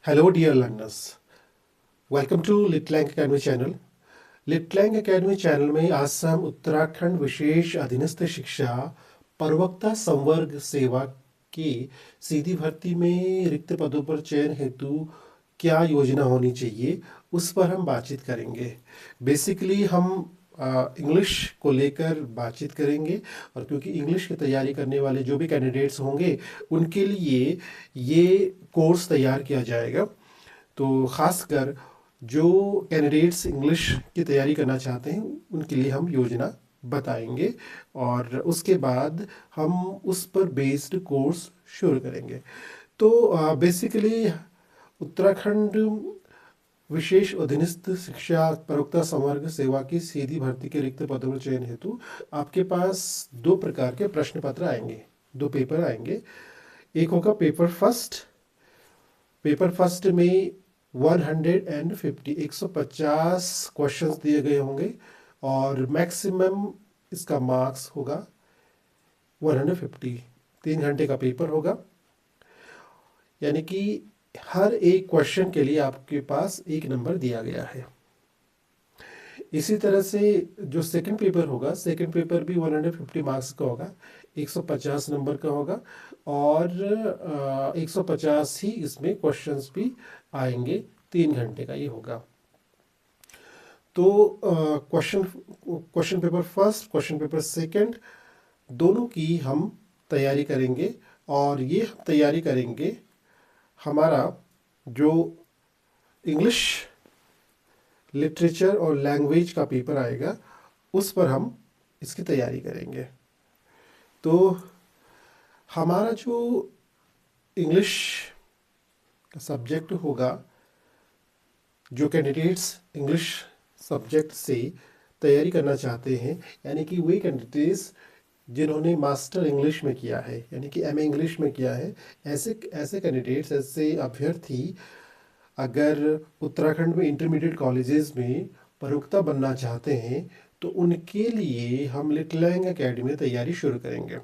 Hello, dear learners. Welcome to Litlang academy channel. Litlang academy channel में आसाम उत्तराखंड विशेष अधीनस्थ शिक्षा प्रवक्ता संवर्ग सेवा की सीधी भर्ती में रिक्त पदों पर चयन हेतु क्या योजना होनी चाहिए, उस पर हम बातचीत करेंगे। बेसिकली हम इंग्लिश को लेकर बातचीत करेंगे, और क्योंकि इंग्लिश की तैयारी करने वाले जो भी कैंडिडेट्स होंगे उनके लिए ये कोर्स तैयार किया जाएगा। तो ख़ासकर जो कैंडिडेट्स इंग्लिश की तैयारी करना चाहते हैं उनके लिए हम योजना बताएंगे, और उसके बाद हम उस पर बेस्ड कोर्स शुरू करेंगे। तो बेसिकली उत्तराखंड विशेष अधीनस्थ शिक्षा प्रवक्ता संवर्ग सेवा की सीधी भर्ती के रिक्त पदों पर चयन हेतु आपके पास दो प्रकार के प्रश्न पत्र आएंगे, दो पेपर आएंगे। एक होगा पेपर फर्स्ट में 150 क्वेश्चंस दिए गए होंगे, और मैक्सिमम इसका मार्क्स होगा 150। 3 घंटे का पेपर होगा, यानी कि हर एक क्वेश्चन के लिए आपके पास 1 नंबर दिया गया है। इसी तरह से जो सेकंड पेपर होगा, सेकंड पेपर भी 150 मार्क्स का होगा, 150 नंबर का होगा, और 150 ही इसमें क्वेश्चंस भी आएंगे। 3 घंटे का ये होगा। तो question paper first, question paper second, दोनों की हम तैयारी करेंगे। और ये हम तैयारी करेंगे, हमारा जो इंग्लिश लिटरेचर और लैंग्वेज का पेपर आएगा उस पर हम इसकी तैयारी करेंगे। तो हमारा जो इंग्लिश का सब्जेक्ट होगा, जो कैंडिडेट्स इंग्लिश सब्जेक्ट से तैयारी करना चाहते हैं, यानी कि वे कैंडिडेट्स जिन्होंने मास्टर इंग्लिश में किया है, यानी कि एमए इंग्लिश में किया है, ऐसे कैंडिडेट्स, ऐसे अभ्यर्थी अगर उत्तराखंड में इंटरमीडिएट कॉलेजेस में प्रवक्ता बनना चाहते हैं तो उनके लिए हम लिटलैंग अकेडमी में तैयारी शुरू करेंगे।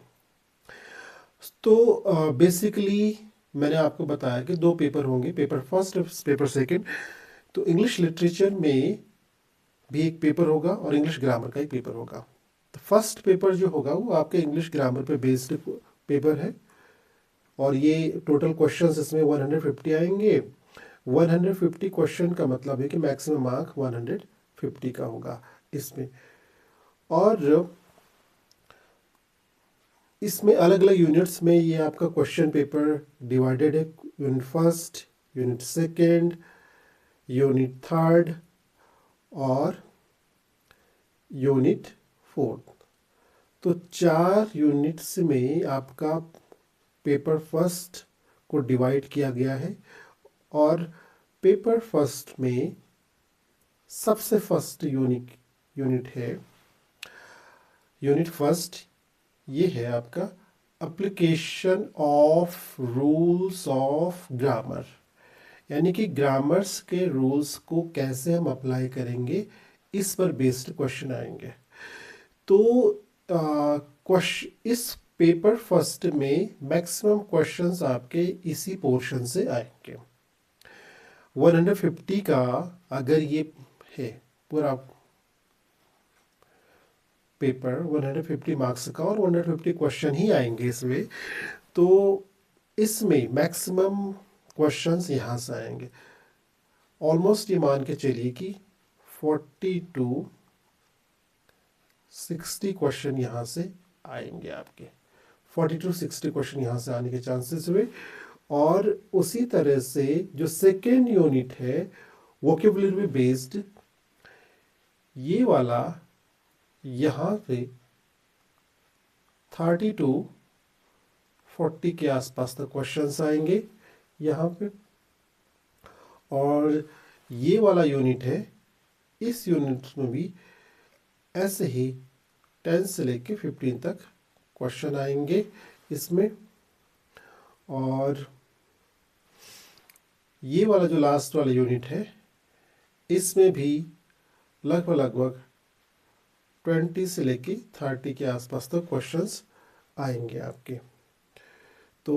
तो बेसिकली मैंने आपको बताया कि दो पेपर होंगे, पेपर फर्स्ट, पेपर सेकंड। तो इंग्लिश लिटरेचर में भी एक पेपर होगा और इंग्लिश ग्रामर का एक पेपर होगा। तो फर्स्ट पेपर जो होगा वो आपके इंग्लिश ग्रामर पे बेस्ड पेपर है, और ये टोटल क्वेश्चंस इसमें 150 आएंगे। 150 क्वेश्चन का मतलब है कि मैक्सिमम मार्क 150 का होगा इसमें। और इसमें अलग अलग यूनिट्स में ये आपका क्वेश्चन पेपर डिवाइडेड है। Unit first, unit second, unit third और यूनिट फोर्थ। तो 4 यूनिट्स में आपका पेपर फर्स्ट को डिवाइड किया गया है। और पेपर फर्स्ट में सबसे फर्स्ट यूनिट है, यूनिट फर्स्ट, ये है आपका application of rules of grammar, यानी कि ग्रामर्स के रूल्स को कैसे हम अप्लाई करेंगे, इस पर बेस्ड क्वेश्चन आएंगे। तो इस पेपर फर्स्ट में मैक्सिमम क्वेश्चंस आपके इसी पोर्शन से आएंगे। 150 का अगर ये है पूरा पेपर, 150 मार्क्स का, और 150 क्वेश्चन ही आएंगे इसमें, तो इसमें मैक्सिमम क्वेश्चंस यहाँ से आएंगे। ऑलमोस्ट ये मान के चलिए कि 40 to 60 क्वेश्चन यहाँ से आएंगे आपके। 40 to 60 क्वेश्चन यहाँ से आने के चांसेस हुए। और उसी तरह से जो सेकेंड यूनिट है वोकेबुलरी बेस्ड, ये वाला यहाँ पे 30 to 40 के आसपास तक क्वेश्चंस आएंगे यहाँ पे। और ये वाला यूनिट है, इस यूनिट में भी ऐसे ही 10 से लेके 15 तक क्वेश्चन आएंगे इसमें। और ये वाला जो लास्ट वाला यूनिट है, इसमें भी लगभग 20 से लेके 30 के आसपास तक क्वेश्चंस आएंगे आपके। तो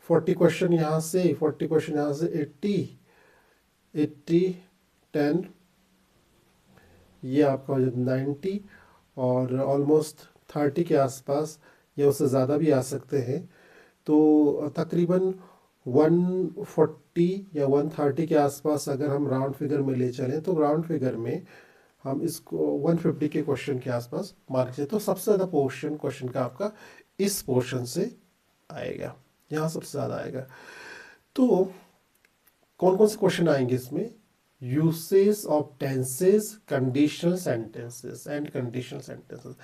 40 क्वेश्चन यहाँ से, 40 क्वेश्चन यहाँ से, 80 10, ये आपका हो जाता 90, और ऑलमोस्ट 30 के आसपास या उससे ज़्यादा भी आ सकते हैं। तो तकरीबन 140 या 130 के आसपास अगर हम राउंड फिगर में ले चलें, तो राउंड फिगर में हम इसको 150 के क्वेश्चन के आसपास मार्क करें। तो सबसे ज़्यादा पोर्शन क्वेश्चन का आपका इस पोर्शन से आएगा, यहाँ सबसे ज़्यादा आएगा। तो कौन कौन से क्वेश्चन आएंगे इसमें? Usage of tenses, conditional sentences and conditional sentences.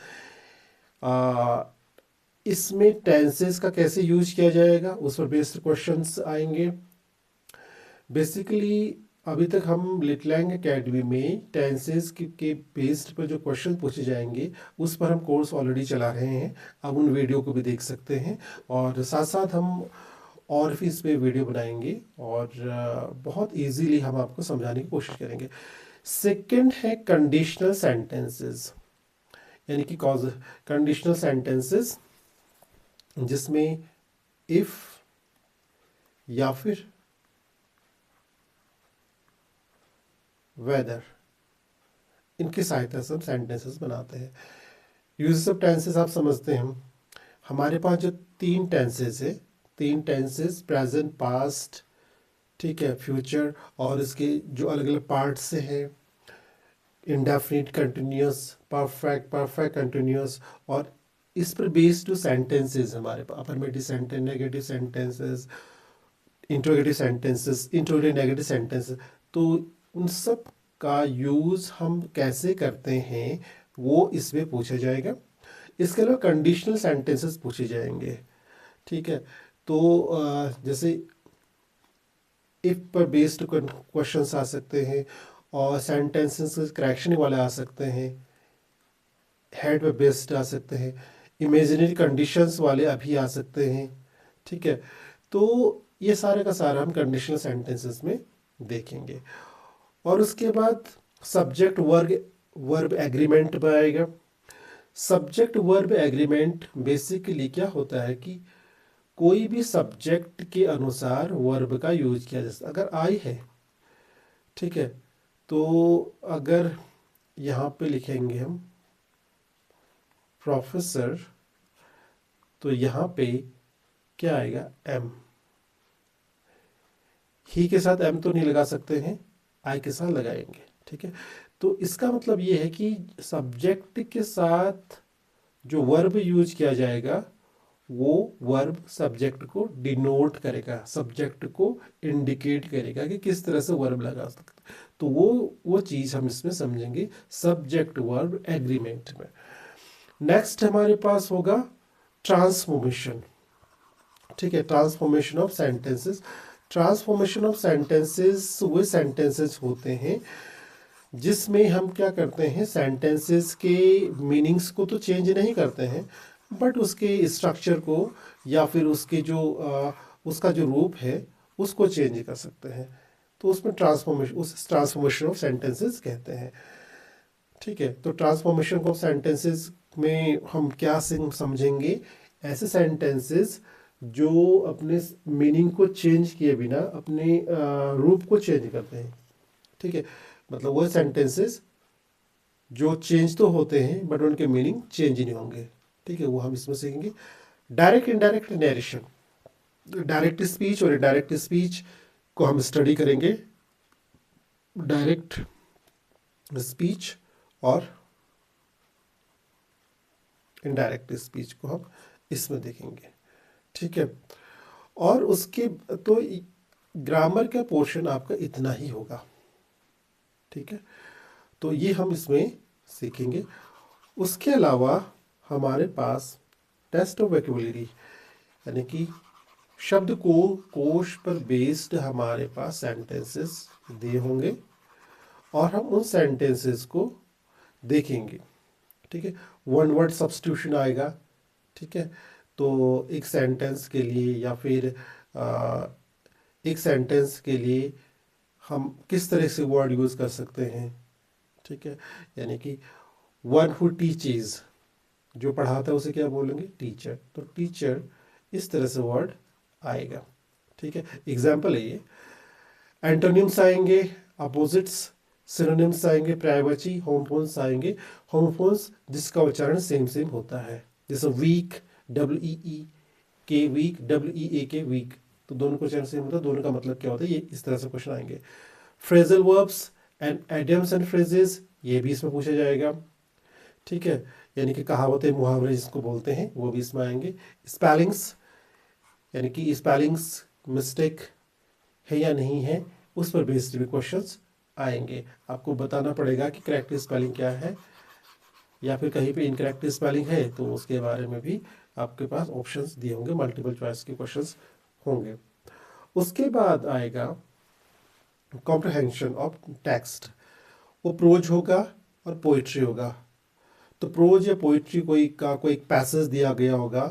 इसमें टेंसेस का कैसे यूज किया जाएगा उस पर बेस्ड क्वेश्चंस आएंगे। बेसिकली अभी तक हम लिटलैंग एकेडमी में टेंसेस के बेस्ड पर जो क्वेश्चन पूछे जाएंगे उस पर हम कोर्स ऑलरेडी चला रहे हैं, आप उन वीडियो को भी देख सकते हैं, और साथ साथ हम और भी इस पे वीडियो बनाएंगे और बहुत इजीली हम आपको समझाने की कोशिश करेंगे। सेकंड है कंडीशनल सेंटेंसेस, यानी कि कॉज कंडीशनल सेंटेंसेस जिसमें इफ या फिर वेदर, इनकी सहायता से हम सेंटेंसेस बनाते हैं। यूजेस ऑफ टेंसेस आप समझते हैं, हमारे पास जो 3 टेंसेस है, 3 टेंसेस प्रेजेंट, पास्ट, ठीक है, फ्यूचर, और इसके जो अलग अलग पार्ट से है, indefinite, continuous, perfect, perfect continuous, और इस पर बेस्ड जो सेंटेंसेस हमारे पास affirmative sentence, negative sentences, interrogative sentences, interrogative negative sentences, तो उन सब का यूज़ हम कैसे करते हैं वो इसमें पूछा जाएगा। इसके अलावा कंडीशनल सेंटेंसेस पूछे जाएंगे, ठीक है। तो जैसे इफ पर बेस्ड क्वेश्चंस आ सकते हैं, और सेंटेंसेस करेक्शन वाले आ सकते हैं, हेड पे बेस्ड आ सकते हैं, इमेजिनरी कंडीशंस वाले अभी आ सकते हैं, ठीक है। तो ये सारे का सारा हम कंडीशनल सेंटेंसेस में देखेंगे। और उसके बाद सब्जेक्ट वर्ब एग्रीमेंट पर आएगा। सब्जेक्ट वर्ब एग्रीमेंट बेसिकली क्या होता है कि कोई भी सब्जेक्ट के अनुसार वर्ब का यूज किया जाता है। अगर आई है, ठीक है, तो अगर यहाँ पे लिखेंगे हम प्रोफेसर, तो यहाँ पे क्या आएगा? एम। ही के साथ एम तो नहीं लगा सकते हैं, आई के साथ लगाएंगे, ठीक है। तो इसका मतलब ये है कि सब्जेक्ट के साथ जो वर्ब यूज किया जाएगा वो वर्ब सब्जेक्ट को डिनोट करेगा, सब्जेक्ट को इंडिकेट करेगा कि किस तरह से वर्ब लगा सकते। तो वो चीज़ हम इसमें समझेंगे सब्जेक्ट वर्ब एग्रीमेंट में। नेक्स्ट हमारे पास होगा ट्रांसफॉर्मेशन, ठीक है, transformation of sentences. Transformation of sentences वो सेंटेंसेस होते हैं जिसमें हम क्या करते हैं, सेंटेंसेस के मीनिंग्स को तो चेंज नहीं करते हैं, बट उसके स्ट्रक्चर को या फिर उसके जो उसका जो रूप है उसको चेंज कर सकते हैं। तो उसमें ट्रांसफॉर्मेशन ऑफ सेंटेंसेस कहते हैं, ठीक है। तो ट्रांसफॉर्मेशन ऑफ सेंटेंसेस में हम क्या समझेंगे? ऐसे सेंटेंसेस जो अपने मीनिंग को चेंज किए बिना अपने रूप को चेंज करते हैं, ठीक है। मतलब वो सेंटेंसेस जो चेंज तो होते हैं बट उनके मीनिंग चेंज नहीं होंगे, ठीक है, वो हम इसमें सीखेंगे। Direct indirect narration, direct speech और इनडायरेक्ट स्पीच को हम स्टडी करेंगे। डायरेक्ट स्पीच और इनडायरेक्ट स्पीच को हम इसमें देखेंगे, ठीक है। और उसके तो ग्रामर का पोर्शन आपका इतना ही होगा, ठीक है। तो ये हम इसमें सीखेंगे। उसके अलावा हमारे पास टेस्ट ऑफ वोकैबुलरी, यानी कि शब्द को कोश पर बेस्ड हमारे पास सेंटेंसेस दिए होंगे और हम उन सेंटेंसेस को देखेंगे, ठीक है। वन वर्ड सब्स्टिट्यूशन आएगा, ठीक है। तो एक सेंटेंस के लिए या फिर एक सेंटेंस के लिए हम किस तरह से वर्ड यूज़ कर सकते हैं, ठीक है। यानी कि वन हु टीचेस, जो पढ़ाता है उसे क्या बोलेंगे? टीचर। तो टीचर इस तरह से वर्ड आएगा, ठीक है, एग्जाम्पल है ये। एंटोनिम्स आएंगे अपोजिट्स, सिनोनिम्स आएंगे पर्यायवाची, होमोफोन्स आएंगे होमोफोन्स जिसका उच्चारण सेम सेम होता है, जैसे वीक, डब्ल्यू ई ई के वीक, डब्ल्यू ई ए के वीक, तो दोनों को उच्चारण सेम होता है, दोनों का मतलब क्या होता है, ये इस तरह से क्वेश्चन आएंगे। Phrasal verbs and idioms and phrases, ये भी इसमें पूछा जाएगा, ठीक है, यानी कि कहावतें मुहावरे जिसको बोलते हैं वो भी इसमें आएंगे। स्पेलिंग्स, यानी कि स्पेलिंग्स मिस्टेक है या नहीं है, उस पर बेस्ड भी क्वेश्चंस आएंगे। आपको बताना पड़ेगा कि करेक्ट स्पेलिंग क्या है, या फिर कहीं पे इनकरेक्ट स्पेलिंग है तो उसके बारे में भी आपके पास ऑप्शंस दिए होंगे, मल्टीपल चॉइस के क्वेश्चंस होंगे। उसके बाद आएगा कॉम्प्रहेंशन ऑफ टेक्स्ट, वो प्रोज होगा और पोइट्री होगा। तो प्रोज या पोइट्री कोई एक पैसेज दिया गया होगा,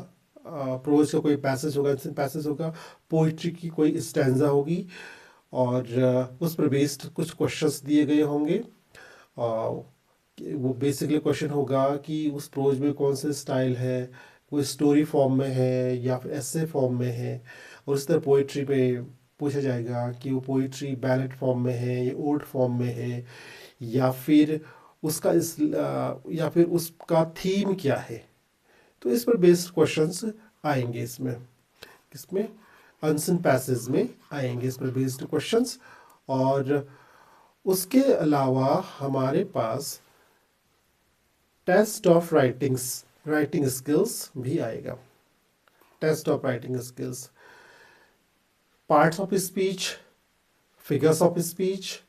प्रोज का कोई पैसेज होगा, पोइट्री की कोई स्टैंजा होगी, और उस पर बेस्ड कुछ क्वेश्चंस दिए गए होंगे। वो बेसिकली क्वेश्चन होगा कि उस प्रोज में कौन सा स्टाइल है, वो स्टोरी फॉर्म में है या फिर ऐसे फॉर्म में है, और उस तरह पोइट्री पे पूछा जाएगा कि वो पोइट्री बैलेट फॉर्म में है या ओल्ड फॉर्म में है, या फिर या फिर उसका थीम क्या है। तो इस पर बेस्ड क्वेश्चंस आएंगे इसमें अनसन पैसेज में आएंगे इस पर बेस्ड क्वेश्चंस। और उसके अलावा हमारे पास टेस्ट ऑफ राइटिंग स्किल्स भी आएगा। Test of writing skills, parts of speech, figures of speech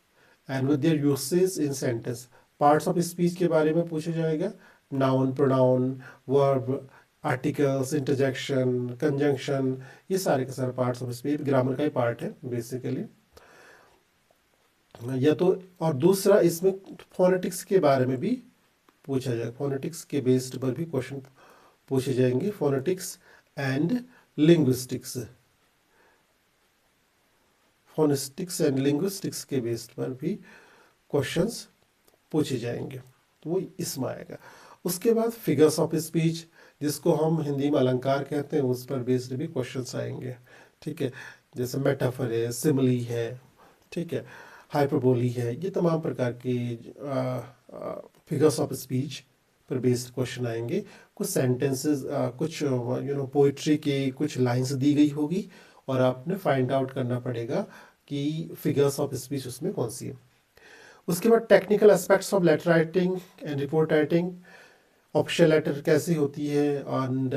and with their usage in sentence. Parts of speech के बारे में पूछा जाएगा, noun, pronoun, verb, articles, interjection, conjunction, ये सारे के सारे पार्ट्स ऑफ स्पीच ग्रामर का ही पार्ट है बेसिकली। या तो और दूसरा इसमें फोनेटिक्स के बारे में भी पूछा जाएगा, फोनेटिक्स के बेस्ड पर भी क्वेश्चन पूछे जाएंगे, phonetics and linguistics, phonetics and linguistics के बेस्ड पर भी क्वेश्चंस पूछे जाएंगे, तो वो इसमें आएगा। उसके बाद फिगर्स ऑफ स्पीच, जिसको हम हिंदी में अलंकार कहते हैं, उस पर बेस्ड भी क्वेश्चंस आएंगे, ठीक है, जैसे मेटाफर है, सिमिली है, ठीक है, हाइपरबोली है, ये तमाम प्रकार के फिगर्स ऑफ स्पीच पर बेस्ड क्वेश्चन आएंगे। कुछ सेंटेंसेस, कुछ पोइट्री के कुछ लाइंस दी गई होगी और आपने फाइंड आउट करना पड़ेगा कि फिगर्स ऑफ स्पीच उसमें कौन सी है। उसके बाद technical aspects of letter writing and report writing, official letter कैसी होती है, एंड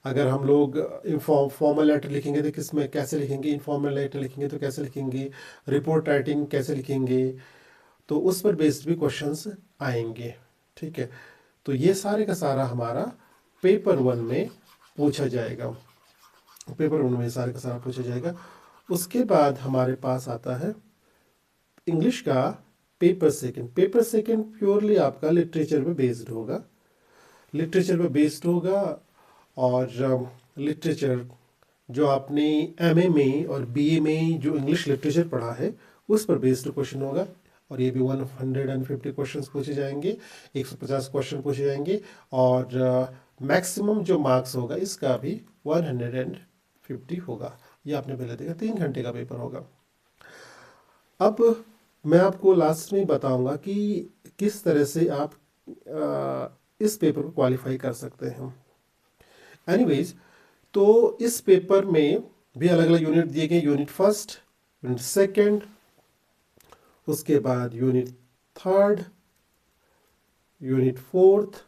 अगर हम लोग फॉर्मल लेटर लिखेंगे तो किसमें कैसे लिखेंगे, इनफॉर्मल लेटर लिखेंगे तो कैसे लिखेंगे, रिपोर्ट राइटिंग कैसे लिखेंगे, तो उस पर बेस्ड भी क्वेश्चंस आएंगे, ठीक है। तो ये सारे का सारा हमारा पेपर 1 में पूछा जाएगा, पेपर 1 में सारे का सारा पूछा जाएगा। उसके बाद हमारे पास आता है इंग्लिश का paper second. Paper second purely आपका लिटरेचर पे बेस्ड होगा, लिटरेचर पे बेस्ड होगा, और लिटरेचर जो आपने एमए में और बीए में जो इंग्लिश लिटरेचर पढ़ा है उस पर बेस्ड क्वेश्चन होगा, और ये भी 150 क्वेश्चंस पूछे जाएंगे, 150 क्वेश्चन पूछे जाएंगे, और मैक्सिमम जो मार्क्स होगा इसका भी 150 होगा। ये आपने पहले देखा, 3 घंटे का पेपर होगा। अब मैं आपको लास्ट में बताऊंगा कि किस तरह से आप इस पेपर को क्वालिफाई कर सकते हैं। एनीवेज, तो इस पेपर में भी अलग अलग यूनिट दिए गए, यूनिट फर्स्ट, यूनिट सेकंड, उसके बाद unit third, unit fourth,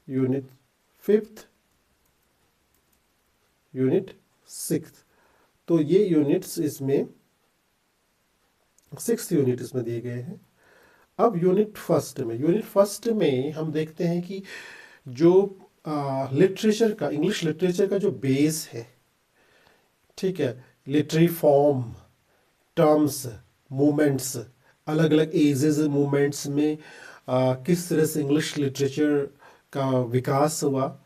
unit fifth, unit sixth. तो ये यूनिट्स इसमें 6 यूनिट इसमें दिए गए हैं। अब यूनिट फर्स्ट में हम देखते हैं कि जो लिटरेचर का, इंग्लिश लिटरेचर का जो बेस है, ठीक है, लिटरेरी फॉर्म, टर्म्स, मूवमेंट्स, अलग अलग एजेस मूवमेंट्स में किस तरह से इंग्लिश लिटरेचर का विकास हुआ,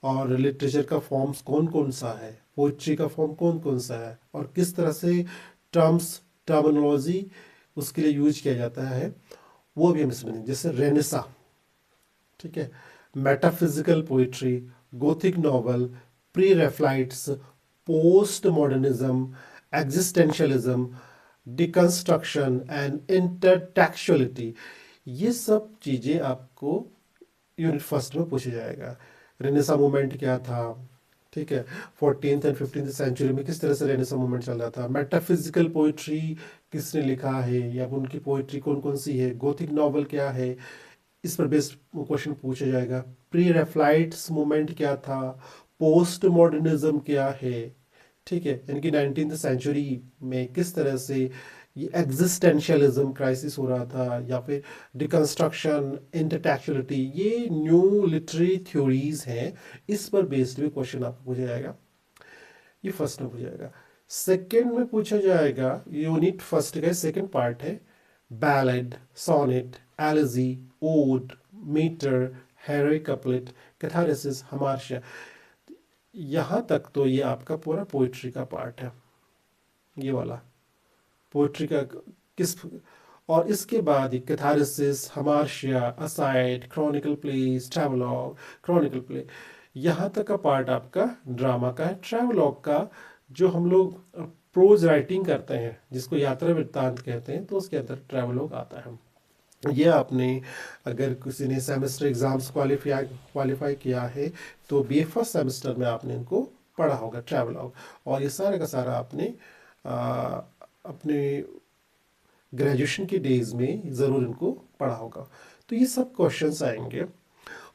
और लिटरेचर का फॉर्म्स कौन कौन सा है, पोइट्री का फॉर्म कौन कौन सा है, और किस तरह से टर्मिनोलॉजी उसके लिए यूज किया जाता है, वो भी हम इसमें, जैसे रेनेसा, ठीक है, metaphysical poetry, gothic novel, pre Raphaelites, post modernism, existentialism, deconstruction and intertextuality, ये सब चीज़ें आपको यूनिट फर्स्ट में पूछा जाएगा। रेनेसा मूवमेंट क्या था, ठीक है, 14th एंड 15th सेंचुरी में किस तरह से रेनेसा मूवमेंट चल रहा था, मेटाफिजिकल पोइट्री किसने लिखा है या उनकी पोइट्री कौन कौन सी है, गोथिक नॉवल क्या है, इस पर बेस्ड क्वेश्चन पूछा जाएगा। प्री रेफ्लाइट्स मूवमेंट क्या था, पोस्ट मॉडर्निज्म क्या है, ठीक है, यानी कि 19th सेंचुरी में किस तरह से ये एग्जिस्टेंशियलिज्म क्राइसिस हो रहा था, या फिर डिकंस्ट्रक्शन, इंटरटेक्चुअलिटी, ये न्यू लिटरेरी थ्योरीज हैं, इस पर बेस्ड भी क्वेश्चन आपको पूछा जाएगा। ये फर्स्ट में पूछा जाएगा। सेकंड में पूछा जाएगा, यूनिट फर्स्ट का सेकंड पार्ट है, ballad, sonnet, elegy, ode, metre, heroic couplet, catharsis, hamartia. यहाँ तक तो ये आपका पूरा पोइट्री का पार्ट है, ये वाला पोइट्री का किस, और इसके बाद ही catharsis, hamartia, aside, chronicle plays, travelogue, chronicle play, यहाँ तक का पार्ट आपका ड्रामा का है। ट्रैवलॉग का जो हम लोग प्रोज राइटिंग करते हैं, जिसको यात्रा वृत्तांत कहते हैं, तो उसके अंदर ट्रैवलॉग आता है। ये आपने अगर किसी ने सेमेस्टर एग्जाम्स क्वालिफाई किया है तो बीए फर्स्ट सेमेस्टर में आपने इनको पढ़ा होगा ट्रैवलॉग, और ये सारा का सारा आपने अपने ग्रेजुएशन के डेज में ज़रूर इनको पढ़ा होगा। तो ये सब क्वेश्चंस आएंगे,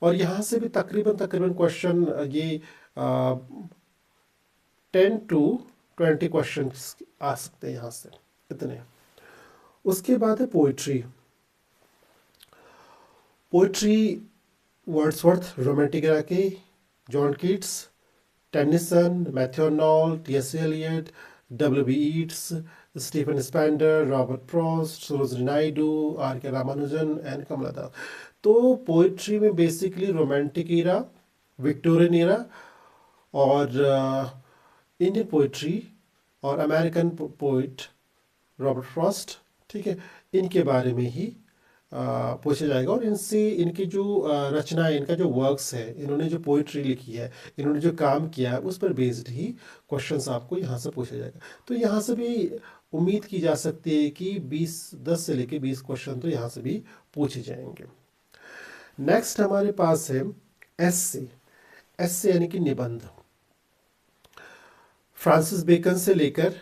और यहाँ से भी तकरीबन तकरीबन क्वेश्चन ये 10 to 20 क्वेश्चन आ सकते हैं यहाँ से, इतने। उसके बाद है पोइट्री। पोइट्री वर्ड्सवर्थ, रोमांटिक राके, John Keats, Tennyson, Matthew Arnold, T S. Eliot, W.B. Yeats, Stephen Spender, Robert Frost, Sarojini Naidu, R.K. Ramanujan and Kamala Das. तो पोइट्री में basically romantic era, Victorian era, और इंडियन पोइट्री और अमेरिकन पोइट रॉबर्ट फ्रॉस्ट, ठीक है, इनके बारे में ही पूछा जाएगा। और इनसे इनकी जो रचना है, इनका जो वर्क्स है, इन्होंने जो पोइट्री लिखी है, इन्होंने जो काम किया है, उस पर बेस्ड ही क्वेश्चंस आपको यहाँ से पूछा जाएगा। तो यहाँ से भी उम्मीद की जा सकती है कि 10 से लेके 20 क्वेश्चन तो यहाँ से भी पूछे जाएंगे। नेक्स्ट हमारे पास है एस्से। एस्से यानी कि निबंध। फ्रांसिस बेकन से लेकर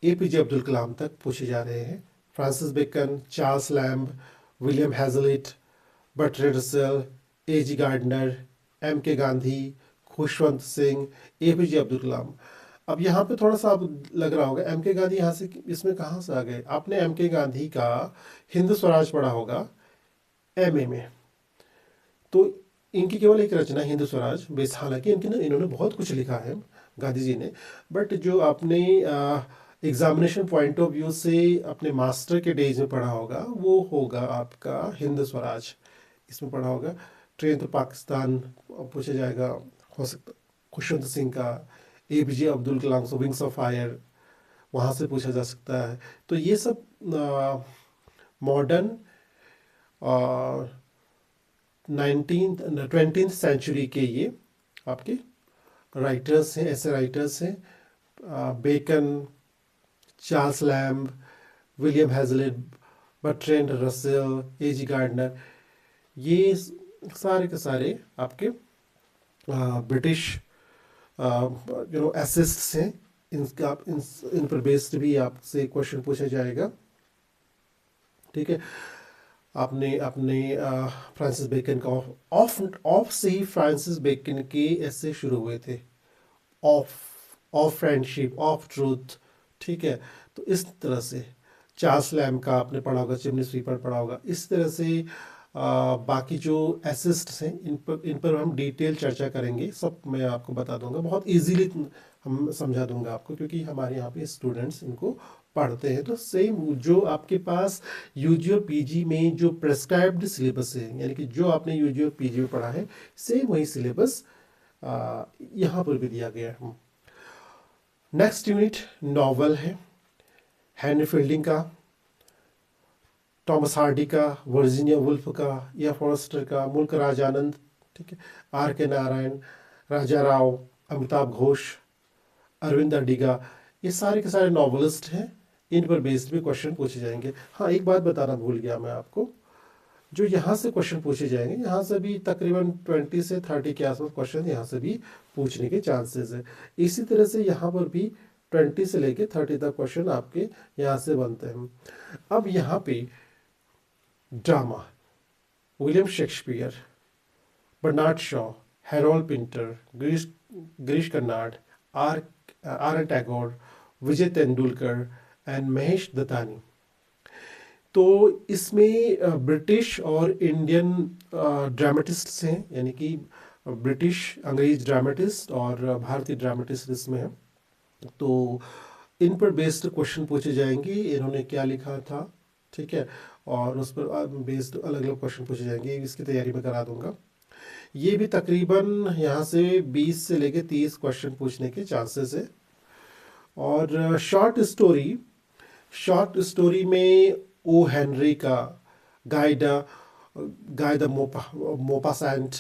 एपीजे अब्दुल कलाम तक पूछे जा रहे हैं। Francis Bacon, Charles Lamb, William Hazlitt, Bertrand Russell, A.G. Gardiner, M.K. Gandhi, Khushwant Singh, APJ Abdul Kalam. अब यहाँ पे थोड़ा सा अब लग रहा होगा M.K. गांधी यहाँ से इसमें कहाँ से आ गए। आपने M.K. गांधी का हिंद स्वराज पढ़ा होगा MA में, तो इनकी केवल एक रचना हिंद स्वराज बेस, हालांकि इन्होंने बहुत कुछ लिखा है गांधी जी ने, बट जो आपने एग्जामिनेशन पॉइंट ऑफ व्यू से अपने मास्टर के डेज में पढ़ा होगा, वो होगा आपका हिंद स्वराज, इसमें पढ़ा होगा। ट्रेन तो पाकिस्तान पूछा जाएगा, हो सकता खुशवंत सिंह का, एपीजे अब्दुल कलाम से विंग्स ऑफ फायर, वहाँ से पूछा जा सकता है। तो ये सब मॉडर्न 20th सेंचुरी के ये आपके राइटर्स हैं, ऐसे राइटर्स हैं। Bacon, Charles Lamb, William Hazlitt, Bertrand Russell, A.G. Gardner, ये सारे के सारे आपके ब्रिटिश एसिस्ट्स हैं। इनका इन पर बेस्ड भी आपसे क्वेश्चन पूछा जाएगा, ठीक है। आपने अपने फ्रांसिस बेकन का ऑफ से ही फ्रांसिस बेकन के ऐसे शुरू हुए थे, ऑफ फ्रेंडशिप, ऑफ ट्रूथ, ठीक है। तो इस तरह से चार्ल्स लैम्ब का आपने पढ़ा होगा, चिमनी स्वीपर पढ़ा होगा। इस तरह से बाकी जो एसिस्ट्स हैं, इन पर हम डिटेल चर्चा करेंगे, सब मैं आपको बता दूंगा, बहुत इजीली हम समझा दूंगा आपको, क्योंकि हमारे यहाँ पे स्टूडेंट्स इनको पढ़ते हैं। तो सेम जो आपके पास यूजी और पीजी में जो प्रेस्क्राइब्ड सिलेबस है, यानी कि जो आपने यूजी और पीजी में पढ़ा है, सेम वही सिलेबस यहाँ पर भी दिया गया है। नेक्स्ट यूनिट नॉवल है। हेनरी फील्डिंग का, टॉमस हार्डी का, वर्जीनिया वुल्फ का, या फॉरेस्टर का, मुल्क राज आनंद, ठीक है, R.K. नारायण, राजा राव, अमिताभ घोष, अरविंद अडिगा, ये सारे के सारे नॉवलिस्ट हैं। इन पर बेस्ड भी क्वेश्चन पूछे जाएंगे। हाँ, एक बात बताना भूल गया मैं आपको, जो यहाँ से क्वेश्चन पूछे जाएंगे, यहाँ से भी तकरीबन 20 से 30 के आसपास क्वेश्चन यहाँ से भी पूछने के चांसेस है। इसी तरह से यहाँ पर भी 20 से लेके 30 तक क्वेश्चन आपके यहाँ से बनते हैं। अब यहाँ पे drama, William Shakespeare, Bernard Shaw, Harold Pinter, Girish Karnad, R R N Tagore, Vijay Tendulkar and Mahesh Dattani. तो इसमें ब्रिटिश और इंडियन ड्रामेटिस्ट हैं, यानी कि ब्रिटिश अंग्रेज ड्रामेटिस्ट और भारतीय ड्रामेटिस्ट इसमें हैं। तो इन पर बेस्ड क्वेश्चन पूछे जाएंगे, इन्होंने क्या लिखा था, ठीक है, और उस पर बेस्ड अलग अलग क्वेश्चन पूछे जाएंगे। इसकी तैयारी मैं करा दूंगा। ये भी तकरीबन यहाँ से 20 से लेके 30 क्वेश्चन पूछने के चांसेस है। और शॉर्ट स्टोरी में ओ हेनरी का, Guy de Maupassant,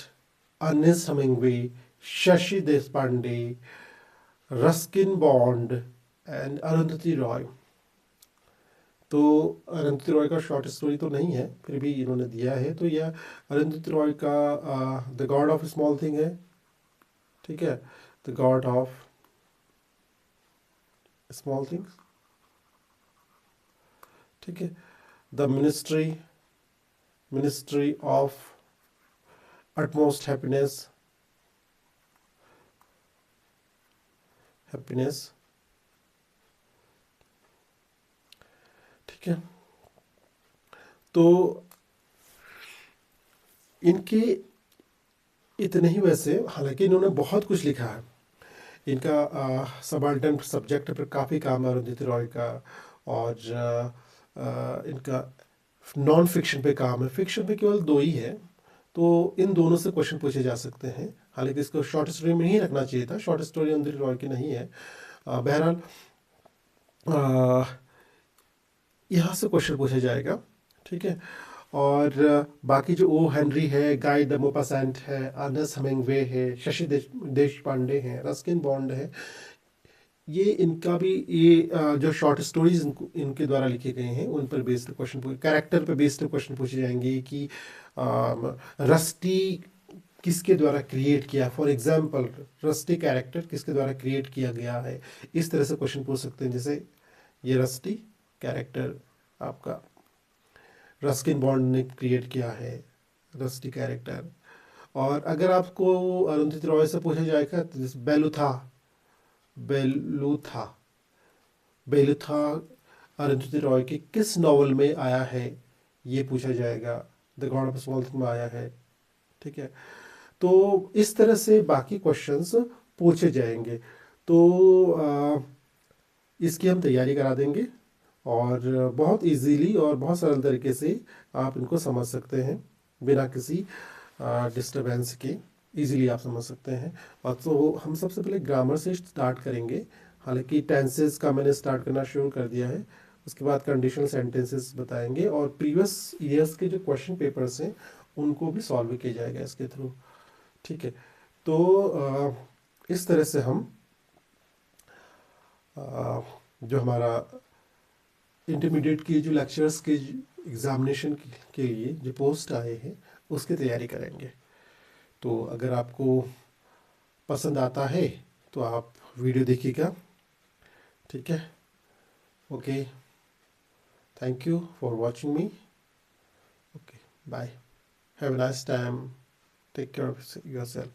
Ernest Hemingway, Shashi Deshpande, Ruskin Bond and Arundhati Roy. तो अरुंधति रॉय का शॉर्ट स्टोरी तो नहीं है, फिर भी इन्होंने दिया है। तो यह अरुंधति रॉय का the God of small thing है, ठीक है, the God of small things, ठीक है, the ministry of utmost happiness, ठीक है। तो इनके इतने ही, वैसे हालांकि इन्होंने बहुत कुछ लिखा है। इनका सबाल्टर्न सब्जेक्ट पर काफ़ी काम है अरुंधति रॉय का, और इनका नॉन फिक्शन पे काम है। फिक्शन पे केवल 2 ही है, तो इन दोनों से क्वेश्चन पूछे जा सकते हैं। हालांकि इसको शॉर्ट स्टोरी में ही रखना चाहिए था, शॉर्ट स्टोरी अरुंधति रॉय की नहीं है। बहरहाल यहाँ से क्वेश्चन पूछा जाएगा, ठीक है। और बाकी जो ओ हेनरी है, गाय द मोपासेंट है, अर्नेस्ट हेमिंग्वे है, शशि देश पांडे हैं, रस्किन बॉन्ड है, ये इनका भी ये जो शॉर्ट स्टोरीज इनके द्वारा लिखे गए हैं, उन पर बेस्ड क्वेश्चन, कैरेक्टर पर बेस्ड क्वेश्चन पूछे जाएंगे कि रस्टी किसके द्वारा क्रिएट किया, फॉर एग्जांपल रस्टी कैरेक्टर किसके द्वारा क्रिएट किया गया है, इस तरह से क्वेश्चन पूछ सकते हैं। जैसे ये रस्टी कैरेक्टर आपका रस्किन बॉन्ड ने क्रिएट किया है, रस्टी कैरेक्टर। और अगर आपको अरुंधति रॉय से पूछा जाएगा तो जैसे बेलूथा बेलूथा अरुंधति रॉय के किस नॉवल में आया है, ये पूछा जाएगा, the God of small thing में आया है, ठीक है। तो इस तरह से बाकी क्वेश्चंस पूछे जाएंगे। तो इसकी हम तैयारी करा देंगे, और बहुत इजीली और बहुत सरल तरीके से आप इनको समझ सकते हैं, बिना किसी डिस्टरबेंस के इजीली आप समझ सकते हैं। और तो हम सबसे पहले ग्रामर से स्टार्ट करेंगे। हालांकि टेंसेस का मैंने स्टार्ट करना शुरू कर दिया है, उसके बाद कंडीशनल सेंटेंसेस बताएंगे, और प्रीवियस ईयर्स के जो क्वेश्चन पेपर्स हैं उनको भी सॉल्व किया जाएगा इसके थ्रू, ठीक है। तो इस तरह से हम जो हमारा इंटरमीडिएट की जो लेक्चर्स के एग्ज़ामिनेशन के लिए जो पोस्ट आए हैं उसकी तैयारी करेंगे। तो अगर आपको पसंद आता है तो आप वीडियो देखिएगा, ठीक है। Okay, thank you for watching me. Okay, bye, have a nice time, take care of yourself.